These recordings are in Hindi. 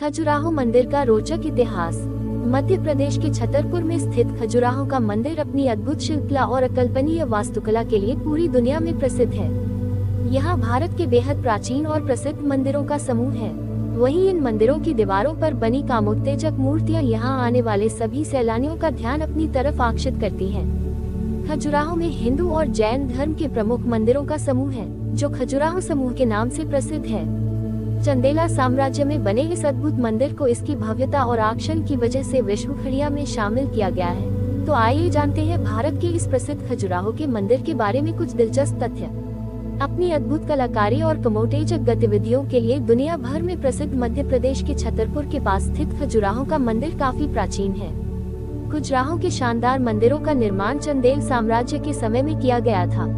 खजुराहो मंदिर का रोचक इतिहास। मध्य प्रदेश के छतरपुर में स्थित खजुराहो का मंदिर अपनी अद्भुत शिल्पकला और अकल्पनीय वास्तुकला के लिए पूरी दुनिया में प्रसिद्ध है। यहाँ भारत के बेहद प्राचीन और प्रसिद्ध मंदिरों का समूह है। वहीं इन मंदिरों की दीवारों पर बनी कामोत्तेजक मूर्तियाँ यहाँ आने वाले सभी सैलानियों का ध्यान अपनी तरफ आकर्षित करती हैं। खजुराहो में हिंदू और जैन धर्म के प्रमुख मंदिरों का समूह है, जो खजुराहो समूह के नाम से प्रसिद्ध है। चंदेला साम्राज्य में बने इस अद्भुत मंदिर को इसकी भव्यता और आकर्षण की वजह से विश्व खड़िया में शामिल किया गया है। तो आइए जानते हैं भारत के इस प्रसिद्ध खजुराहो के मंदिर के बारे में कुछ दिलचस्प तथ्य। अपनी अद्भुत कलाकारी और कमोतेजक गतिविधियों के लिए दुनिया भर में प्रसिद्ध मध्य प्रदेश के छतरपुर के पास स्थित खजुराहो का मंदिर काफी प्राचीन है। खजुराहो के शानदार मंदिरों का निर्माण चंदेल साम्राज्य के समय में किया गया था।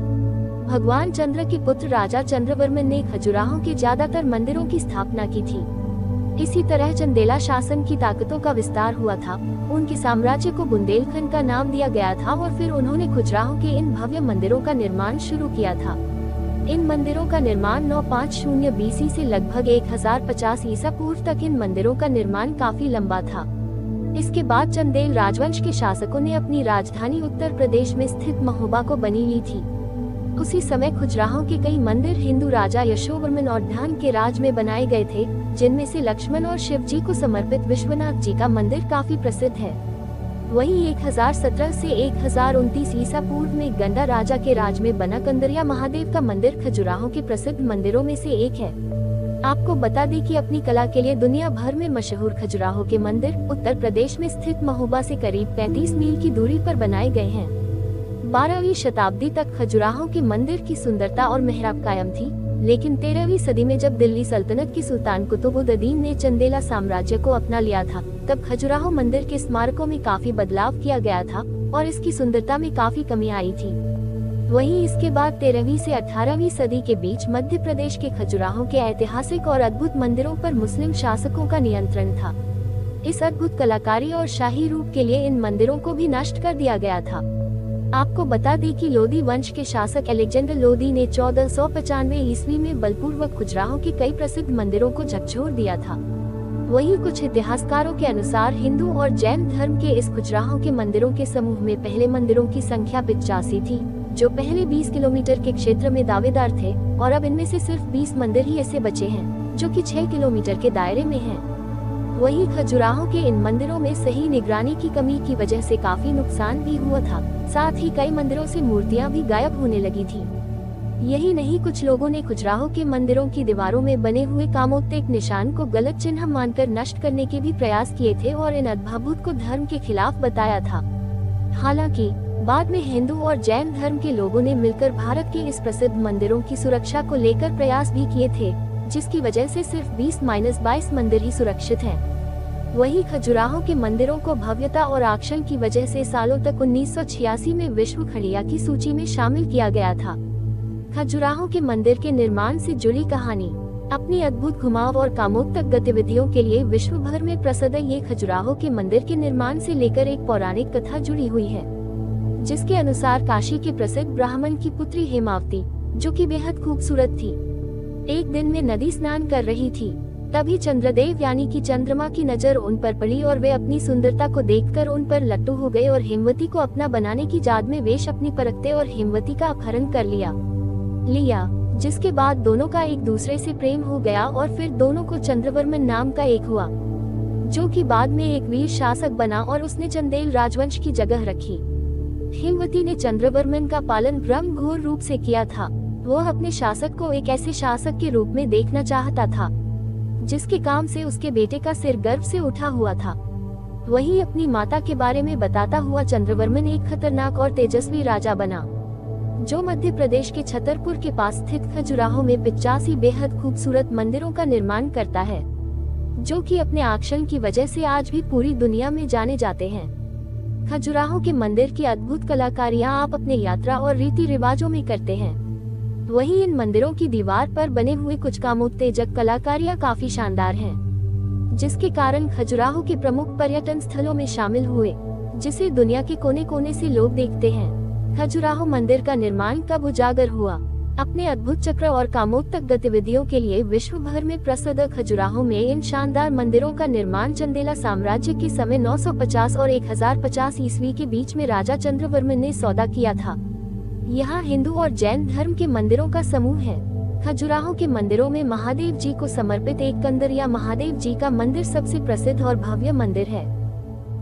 भगवान चंद्र के पुत्र राजा चंद्रवर्मन ने खजुराहो के ज्यादातर मंदिरों की स्थापना की थी। इसी तरह चंदेला शासन की ताकतों का विस्तार हुआ था। उनके साम्राज्य को बुंदेलखंड का नाम दिया गया था और फिर उन्होंने खजुराहो के इन भव्य मंदिरों का निर्माण शुरू किया था। इन मंदिरों का निर्माण 950 BC से लगभग 1050 ईसा पूर्व तक इन मंदिरों का निर्माण काफी लंबा था। इसके बाद चंदेल राजवंश के शासकों ने अपनी राजधानी उत्तर प्रदेश में स्थित महोबा को बनी ली थी। उसी समय खजुराहो के कई मंदिर हिंदू राजा यशोवर्मन और ध्यान के राज में बनाए गए थे, जिनमें से लक्ष्मण और शिव जी को समर्पित विश्वनाथ जी का मंदिर काफी प्रसिद्ध है। वहीं 1017 से 1029 ईसा पूर्व में गंडा राजा के राज में बना कंदरिया महादेव का मंदिर खजुराहो के प्रसिद्ध मंदिरों में से एक है। आपको बता दें कि अपनी कला के लिए दुनिया भर में मशहूर खजुराहो के मंदिर उत्तर प्रदेश में स्थित महोबा से करीब 35 मील की दूरी पर बनाए गए हैं। 12वीं शताब्दी तक खजुराहो के मंदिर की सुंदरता और मेहराब कायम थी, लेकिन 13वीं सदी में जब दिल्ली सल्तनत की सुल्तान कुतुबुद्दीन ने चंदेला साम्राज्य को अपना लिया था, तब खजुराहो मंदिर के स्मारकों में काफी बदलाव किया गया था और इसकी सुंदरता में काफी कमी आई थी। वहीं इसके बाद 13वीं से 18वीं सदी के बीच मध्य प्रदेश के खजुराहो के ऐतिहासिक और अद्भुत मंदिरों पर मुस्लिम शासकों का नियंत्रण था। इस अद्भुत कलाकारी और शाही रूप के लिए इन मंदिरों को भी नष्ट कर दिया गया था। आपको बता दें कि लोदी वंश के शासक अलेक्जेंडर लोदी ने 1495 ईस्वी में बलपूर्वक खजुराहो के कई प्रसिद्ध मंदिरों को झकझोर दिया था। वहीं कुछ इतिहासकारों के अनुसार हिंदू और जैन धर्म के इस खजुराहो के मंदिरों के समूह में पहले मंदिरों की संख्या 85 थी, जो पहले 20 किलोमीटर के क्षेत्र में दावेदार थे, और अब इनमें से सिर्फ 20 मंदिर ही ऐसे बचे हैं, जो कि 6 किलोमीटर के दायरे में हैं। वहीं खजुराहो के इन मंदिरों में सही निगरानी की कमी की वजह से काफी नुकसान भी हुआ था। साथ ही कई मंदिरों से मूर्तियां भी गायब होने लगी थी। यही नहीं, कुछ लोगों ने खजुराहो के मंदिरों की दीवारों में बने हुए कामोत्तेजक निशान को गलत चिन्ह मानकर नष्ट करने के भी प्रयास किए थे और इन अद्भुत को धर्म के खिलाफ बताया था। हालांकि बाद में हिंदू और जैन धर्म के लोगों ने मिलकर भारत के इस प्रसिद्ध मंदिरों की सुरक्षा को लेकर प्रयास भी किए थे, जिसकी वजह से सिर्फ 20-22 मंदिर ही सुरक्षित हैं। वहीं खजुराहो के मंदिरों को भव्यता और आकर्षण की वजह से सालों तक 1986 में विश्व खड़िया की सूची में शामिल किया गया था। खजुराहो के मंदिर के निर्माण से जुड़ी कहानी। अपनी अद्भुत घुमाव और कामोत्तेजक गतिविधियों के लिए विश्व भर में प्रसिद्ध ये खजुराहो के मंदिर के निर्माण से लेकर एक पौराणिक कथा जुड़ी हुई है, जिसके अनुसार काशी के प्रसिद्ध ब्राह्मण की पुत्री हेमावती, जो कि बेहद खूबसूरत थी, एक दिन में नदी स्नान कर रही थी। तभी चंद्रदेव यानी कि चंद्रमा की नजर उन पर पड़ी और वे अपनी सुंदरता को देखकर उन पर लट्टू हो गए और हेमवती को अपना बनाने की जाद में वेश अपनी परखते और हेमवती का अपहरण कर लिया, जिसके बाद दोनों का एक दूसरे से प्रेम हो गया और फिर दोनों को चंद्रवर्मन नाम का एक हुआ, जो कि बाद में एक वीर शासक बना और उसने चंदेल राजवंश की जगह रखी। हेमवती ने चंद्रवर्मन का पालन ब्रह्म घोर रूप से किया था। वह अपने शासक को एक ऐसे शासक के रूप में देखना चाहता था, जिसके काम से उसके बेटे का सिर गर्व से उठा हुआ था। वहीं अपनी माता के बारे में बताता हुआ चंद्रवर्मन एक खतरनाक और तेजस्वी राजा बना, जो मध्य प्रदेश के छतरपुर के पास स्थित खजुराहो में 85 बेहद खूबसूरत मंदिरों का निर्माण करता है, जो कि अपने आकर्षण की वजह से आज भी पूरी दुनिया में जाने जाते हैं। खजुराहो के मंदिर की अद्भुत कलाकारियां आप अपने यात्रा और रीति रिवाजों में करते हैं। वहीं इन मंदिरों की दीवार पर बने हुए कुछ कामोत्तेजक कलाकारियां काफी शानदार हैं, जिसके कारण खजुराहो के प्रमुख पर्यटन स्थलों में शामिल हुए, जिसे दुनिया के कोने कोने से लोग देखते हैं। खजुराहो मंदिर का निर्माण कब उजागर हुआ? अपने अद्भुत चक्र और कामोत्तक गतिविधियों के लिए विश्व भर में प्रसिद्ध खजुराहो में इन शानदार मंदिरों का निर्माण चंदेला साम्राज्य के समय 950 और 1050 ईस्वी के बीच में राजा चंद्रवर्मन ने सौदा किया था। यहाँ हिंदू और जैन धर्म के मंदिरों का समूह है। खजुराहो के मंदिरों में महादेव जी को समर्पित एक कंदर या महादेव जी का मंदिर सबसे प्रसिद्ध और भव्य मंदिर है।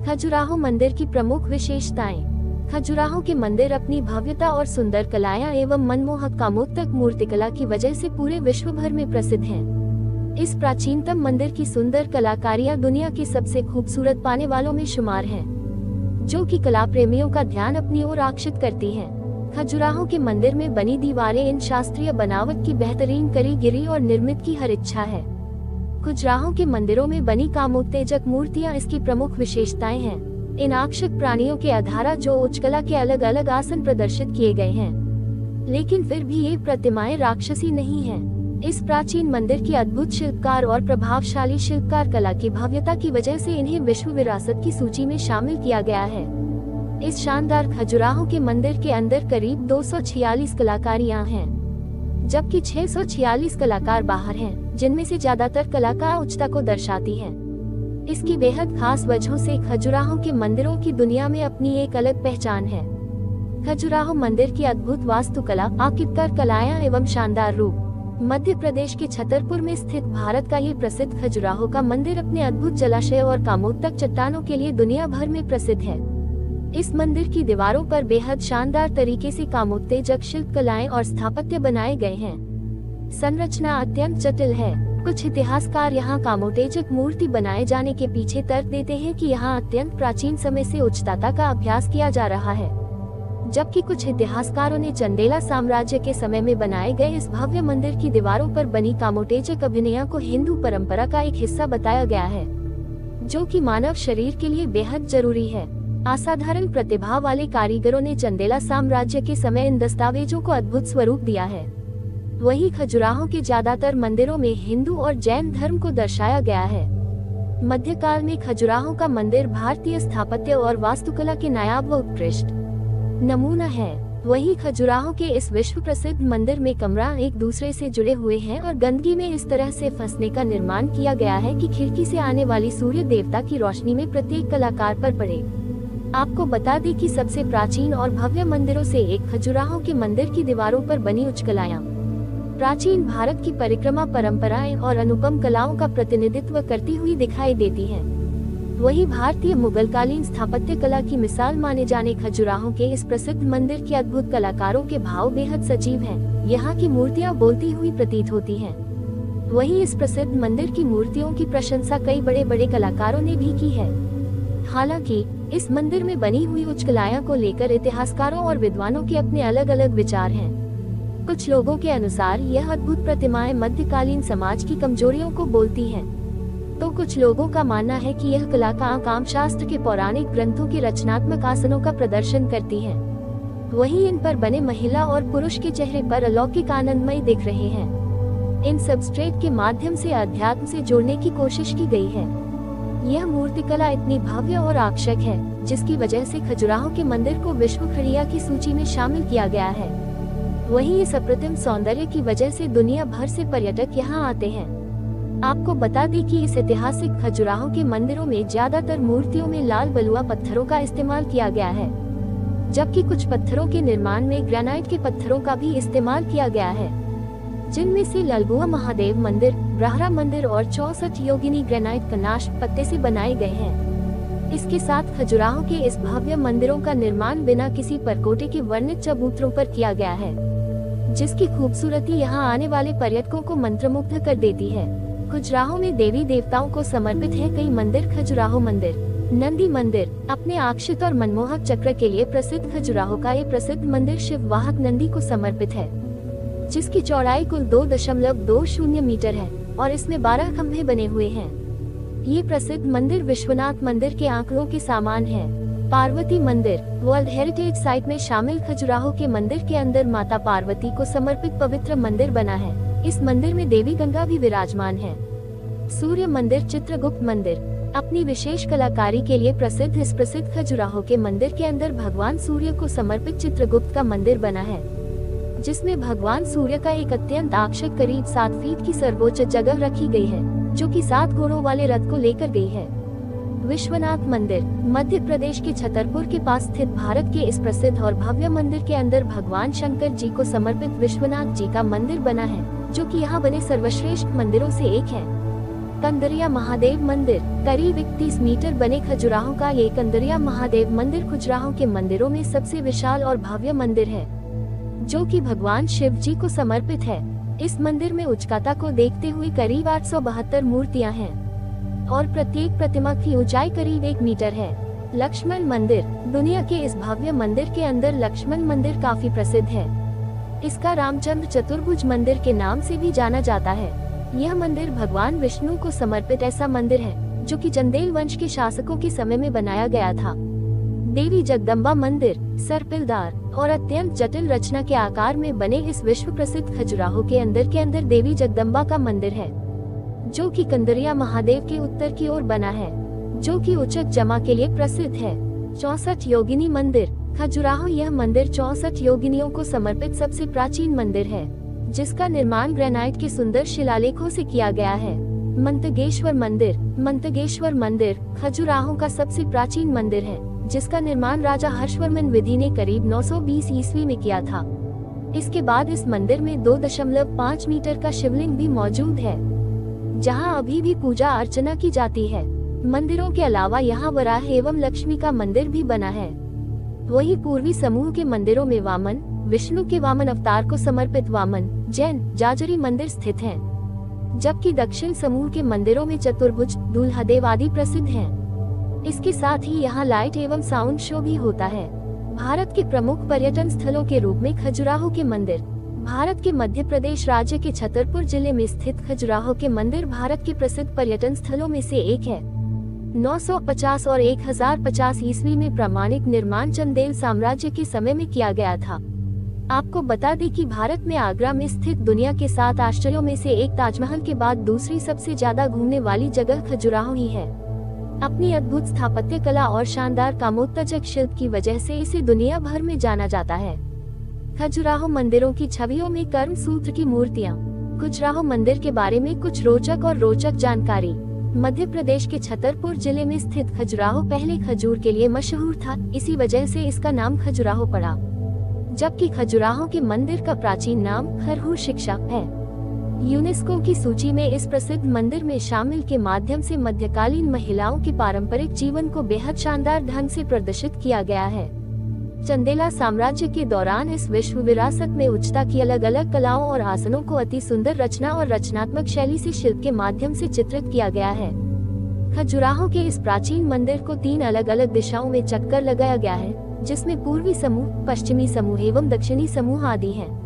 खजुराहो मंदिर की प्रमुख विशेषताएं। खजुराहो के मंदिर अपनी भव्यता और सुंदर कलाएं एवं मनमोहक कामोत्तक मूर्तिकला की वजह से पूरे विश्व भर में प्रसिद्ध हैं। इस प्राचीनतम मंदिर की सुंदर कलाकारियां दुनिया के सबसे खूबसूरत पाने वालों में शुमार हैं, जो कि कला प्रेमियों का ध्यान अपनी ओर आकर्षित करती हैं। खजुराहो के मंदिर में बनी दीवारें इन शास्त्रीय बनावट की बेहतरीन कारीगरी और निर्मित की हर इच्छा है। खजुराहो के मंदिरों में बनी कामोत्तेजक मूर्तियां इसकी प्रमुख विशेषताएं हैं। इन आकर्षक प्राणियों के आधार जो उच्च कला के अलग अलग आसन प्रदर्शित किए गए हैं, लेकिन फिर भी ये प्रतिमाएं राक्षसी नहीं हैं। इस प्राचीन मंदिर की अद्भुत शिल्पकार और प्रभावशाली शिल्पकार कला की भव्यता की वजह से इन्हें विश्व विरासत की सूची में शामिल किया गया है। इस शानदार खजुराहो के मंदिर के अंदर करीब 246 कलाकारियां हैं, जबकि 646 कलाकार बाहर हैं, जिनमें से ज्यादातर कलाकार उच्चता को दर्शाती हैं। इसकी बेहद खास वजहों से खजुराहो के मंदिरों की दुनिया में अपनी एक अलग पहचान है। खजुराहो मंदिर की अद्भुत वास्तुकला, आकृतिकार कलाएं एवं शानदार रूप। मध्य प्रदेश के छतरपुर में स्थित भारत का ये प्रसिद्ध खजुराहो का मंदिर अपने अद्भुत जलाशय और कामोत्तक चट्टानों के लिए दुनिया भर में प्रसिद्ध है। इस मंदिर की दीवारों पर बेहद शानदार तरीके से कामोत्तेजक शिल्प कलाएं और स्थापत्य बनाए गए हैं। संरचना अत्यंत जटिल है। कुछ इतिहासकार यहाँ कामोत्तेजक मूर्ति बनाए जाने के पीछे तर्क देते हैं कि यहाँ अत्यंत प्राचीन समय से उच्चता का अभ्यास किया जा रहा है, जबकि कुछ इतिहासकारों ने चंदेला साम्राज्य के समय में बनाए गए इस भव्य मंदिर की दीवारों पर बनी कामोत्तेजक अभिनय को हिंदू परंपरा का एक हिस्सा बताया गया है, जो कि मानव शरीर के लिए बेहद जरूरी है। असाधारण प्रतिभा वाले कारीगरों ने चंदेला साम्राज्य के समय इन दस्तावेजों को अद्भुत स्वरूप दिया है। वहीं खजुराहो के ज्यादातर मंदिरों में हिंदू और जैन धर्म को दर्शाया गया है। मध्यकाल में खजुराहो का मंदिर भारतीय स्थापत्य और वास्तुकला के नायाब व उत्कृष्ट नमूना है। वहीं खजुराहो के इस विश्व प्रसिद्ध मंदिर में कमरा एक दूसरे से जुड़े हुए हैं और गंदगी में इस तरह से फंसने का निर्माण किया गया है कि खिड़की से आने वाली सूर्य देवता की रोशनी में प्रत्येक कलाकार पर पड़े। आपको बता दें कि सबसे प्राचीन और भव्य मंदिरों से एक खजुराहो के मंदिर की दीवारों पर बनी उच्च कलाएं प्राचीन भारत की परिक्रमा परंपराएं और अनुपम कलाओं का प्रतिनिधित्व करती हुई दिखाई देती हैं। वहीं भारतीय मुगलकालीन स्थापत्य कला की मिसाल माने जाने खजुराहो के इस प्रसिद्ध मंदिर के अद्भुत कलाकारों के भाव बेहद सजीव हैं। यहाँ की मूर्तियाँ बोलती हुई प्रतीत होती हैं। वहीं इस प्रसिद्ध मंदिर की मूर्तियों की प्रशंसा कई बड़े बड़े कलाकारों ने भी की है। हालांकि इस मंदिर में बनी हुई उच्च कलाएं को लेकर इतिहासकारों और विद्वानों के अपने अलग अलग विचार हैं। कुछ लोगों के अनुसार यह अद्भुत प्रतिमाएं मध्यकालीन समाज की कमजोरियों को बोलती हैं, तो कुछ लोगों का मानना है कि यह कला कामशास्त्र के पौराणिक ग्रंथों के रचनात्मक आसनों का प्रदर्शन करती है। वहीं इन पर बने महिला और पुरुष के चेहरे पर अलौकिक आनंदमय दिख रहे हैं। इन सबस्ट्रेट के माध्यम से अध्यात्म से जोड़ने की कोशिश की गई है। यह मूर्तिकला इतनी भव्य और आकर्षक है, जिसकी वजह से खजुराहो के मंदिर को विश्व खड़िया की सूची में शामिल किया गया है। वहीं इस अप्रतिम सौंदर्य की वजह से दुनिया भर से पर्यटक यहाँ आते हैं। आपको बता दें कि इस ऐतिहासिक खजुराहो के मंदिरों में ज्यादातर मूर्तियों में लाल बलुआ पत्थरों का इस्तेमाल किया गया है, जबकि कुछ पत्थरों के निर्माण में ग्रेनाइट के पत्थरों का भी इस्तेमाल किया गया है, जिनमें से ललबुआ महादेव मंदिर, ब्राह्रा मंदिर और 64 योगिनी ग्रेनाइट कनाश पत्ते से बनाए गए हैं। इसके साथ खजुराहो के इस भव्य मंदिरों का निर्माण बिना किसी परकोटे के वर्णित चबूतरों पर किया गया है, जिसकी खूबसूरती यहाँ आने वाले पर्यटकों को मंत्रमुग्ध कर देती है। खजुराहो में देवी देवताओं को समर्पित है कई मंदिर। खजुराहो मंदिर, नंदी मंदिर अपने आकर्षित और मनमोहक चक्र के लिए प्रसिद्ध खजुराहो का ये प्रसिद्ध मंदिर शिव वाहक नंदी को समर्पित है, जिसकी चौड़ाई कुल 2.20 मीटर है और इसमें 12 खंभे बने हुए हैं। ये प्रसिद्ध मंदिर विश्वनाथ मंदिर के आंकड़ों के समान है। पार्वती मंदिर वर्ल्ड हेरिटेज साइट में शामिल खजुराहो के मंदिर के अंदर माता पार्वती को समर्पित पवित्र मंदिर बना है। इस मंदिर में देवी गंगा भी विराजमान है। सूर्य मंदिर, चित्रगुप्त मंदिर अपनी विशेष कलाकारी के लिए प्रसिद्ध इस प्रसिद्ध खजुराहो के मंदिर के अंदर भगवान सूर्य को समर्पित चित्रगुप्त का मंदिर बना है। जिसमें भगवान सूर्य का एक अत्यंत आकर्षक करीब 7 फीट की सर्वोच्च जगह रखी गई है, जो कि 7 घोड़ों वाले रथ को लेकर गई है। विश्वनाथ मंदिर मध्य प्रदेश के छतरपुर के पास स्थित भारत के इस प्रसिद्ध और भव्य मंदिर के अंदर भगवान शंकर जी को समर्पित विश्वनाथ जी का मंदिर बना है, जो कि यहाँ बने सर्वश्रेष्ठ मंदिरों से एक है। कंदरिया महादेव मंदिर करीब 31 मीटर बने खजुराहो का ये कंदरिया महादेव मंदिर खजुराहो के मंदिरों में सबसे विशाल और भव्य मंदिर है, जो कि भगवान शिव जी को समर्पित है। इस मंदिर में उच्चता को देखते हुए करीब 872 मूर्तियां हैं और प्रत्येक प्रतिमा की ऊंचाई करीब 1 मीटर है। लक्ष्मण मंदिर दुनिया के इस भव्य मंदिर के अंदर लक्ष्मण मंदिर काफी प्रसिद्ध है। इसका रामचंद्र चतुर्भुज मंदिर के नाम से भी जाना जाता है। यह मंदिर भगवान विष्णु को समर्पित ऐसा मंदिर है, जो कि चंदेल वंश के शासकों के समय में बनाया गया था। देवी जगदम्बा मंदिर सर्पिलदार और अत्यंत जटिल रचना के आकार में बने इस विश्व प्रसिद्ध खजुराहो के अंदर देवी जगदम्बा का मंदिर है, जो कि कंदरिया महादेव के उत्तर की ओर बना है, जो कि उचक जमा के लिए प्रसिद्ध है। 64 योगिनी मंदिर खजुराहो यह मंदिर 64 योगिनियों को समर्पित सबसे प्राचीन मंदिर है, जिसका निर्माण ग्रेनाइट के सुंदर शिलालेखों से किया गया है। मंतगेश्वर मंदिर खजुराहो का सबसे प्राचीन मंदिर है, जिसका निर्माण राजा हर्षवर्मन विधि ने करीब 920 ईस्वी में किया था। इसके बाद इस मंदिर में 2.5 मीटर का शिवलिंग भी मौजूद है, जहां अभी भी पूजा अर्चना की जाती है। मंदिरों के अलावा यहां वराह एवं लक्ष्मी का मंदिर भी बना है। वही पूर्वी समूह के मंदिरों में वामन विष्णु के वामन अवतार को समर्पित वामन जैन जाजरी मंदिर स्थित है, जबकि दक्षिण समूह के मंदिरों में चतुर्भुज दूल्हादेव आदि प्रसिद्ध हैं। इसके साथ ही यहाँ लाइट एवं साउंड शो भी होता है। भारत के प्रमुख पर्यटन स्थलों के रूप में खजुराहो के मंदिर भारत के मध्य प्रदेश राज्य के छतरपुर जिले में स्थित खजुराहो के मंदिर भारत के प्रसिद्ध पर्यटन स्थलों में से एक है। 950 और 1050 ईस्वी में प्रामाणिक निर्माण चंदेल साम्राज्य के समय में किया गया था। आपको बता दें कि भारत में आगरा में स्थित दुनिया के 7 आश्चर्यों में से एक ताजमहल के बाद दूसरी सबसे ज्यादा घूमने वाली जगह खजुराहो ही है। अपनी अद्भुत स्थापत्य कला और शानदार कामोत्तेजक शिल्प की वजह से इसे दुनिया भर में जाना जाता है। खजुराहो मंदिरों की छवियों में कर्म सूत्र की मूर्तियाँ। खजुराहो मंदिर के बारे में कुछ रोचक जानकारी। मध्य प्रदेश के छतरपुर जिले में स्थित खजुराहो पहले खजूर के लिए मशहूर था, इसी वजह से इसका नाम खजुराहो पड़ा, जबकि खजुराहो के मंदिर का प्राचीन नाम खरहू शिक्षा है। यूनेस्को की सूची में इस प्रसिद्ध मंदिर में शामिल के माध्यम से मध्यकालीन महिलाओं के पारंपरिक जीवन को बेहद शानदार ढंग से प्रदर्शित किया गया है। चंदेला साम्राज्य के दौरान इस विश्व विरासत में उच्चता की अलग अलग कलाओं और आसनों को अति सुंदर रचना और रचनात्मक शैली से शिल्प के माध्यम से चित्रित किया गया है। खजुराहो के इस प्राचीन मंदिर को 3 अलग अलग दिशाओं में चक्कर लगाया गया है, जिसमें पूर्वी समूह, पश्चिमी समूह एवं दक्षिणी समूह आदि हैं।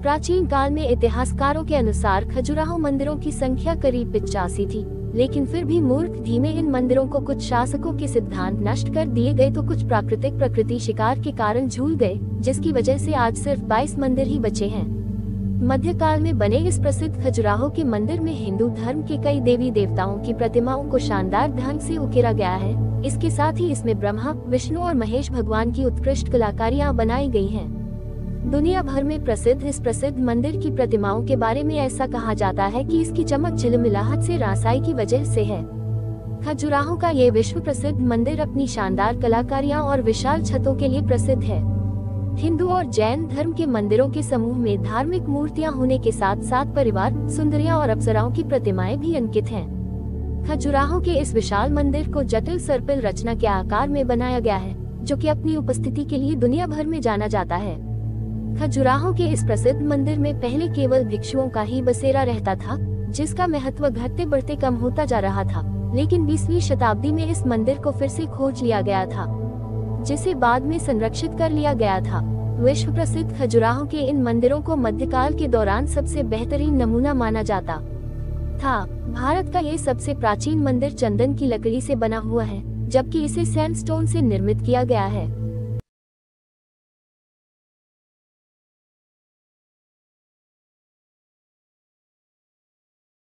प्राचीन काल में इतिहासकारों के अनुसार खजुराहो मंदिरों की संख्या करीब 85 थी, लेकिन फिर भी मूर्ख धीमे इन मंदिरों को कुछ शासकों के सिद्धांत नष्ट कर दिए गए तो कुछ प्राकृतिक प्रकृति शिकार के कारण झूल गए, जिसकी वजह से आज सिर्फ 22 मंदिर ही बचे हैं। मध्यकाल में बने इस प्रसिद्ध खजुराहो के मंदिर में हिंदू धर्म के कई देवी देवताओं की प्रतिमाओं को शानदार ढंग से उकेरा गया है। इसके साथ ही इसमें ब्रह्मा, विष्णु और महेश भगवान की उत्कृष्ट कलाकारियां बनाई गई हैं। दुनिया भर में प्रसिद्ध इस प्रसिद्ध मंदिर की प्रतिमाओं के बारे में ऐसा कहा जाता है कि इसकी चमक झिलमिलाहट से रासाई की वजह से है। खजुराहो का ये विश्व प्रसिद्ध मंदिर अपनी शानदार कलाकारियां और विशाल छतों के लिए प्रसिद्ध है। हिंदू और जैन धर्म के मंदिरों के समूह में धार्मिक मूर्तियां होने के साथ साथ परिवार, सुंदरियां और अप्सराओं की प्रतिमाएं भी अंकित हैं। खजुराहो के इस विशाल मंदिर को जटिल सर्पिल रचना के आकार में बनाया गया है, जो कि अपनी उपस्थिति के लिए दुनिया भर में जाना जाता है। खजुराहो के इस प्रसिद्ध मंदिर में पहले केवल भिक्षुओं का ही बसेरा रहता था, जिसका महत्व घटते बढ़ते कम होता जा रहा था, लेकिन 20वीं शताब्दी में इस मंदिर को फिर से खोज लिया गया था, जिसे बाद में संरक्षित कर लिया गया था। विश्व प्रसिद्ध खजुराहो के इन मंदिरों को मध्यकाल के दौरान सबसे बेहतरीन नमूना माना जाता था। भारत का ये सबसे प्राचीन मंदिर चंदन की लकड़ी से बना हुआ है, जबकि इसे सैंडस्टोन से निर्मित किया गया है।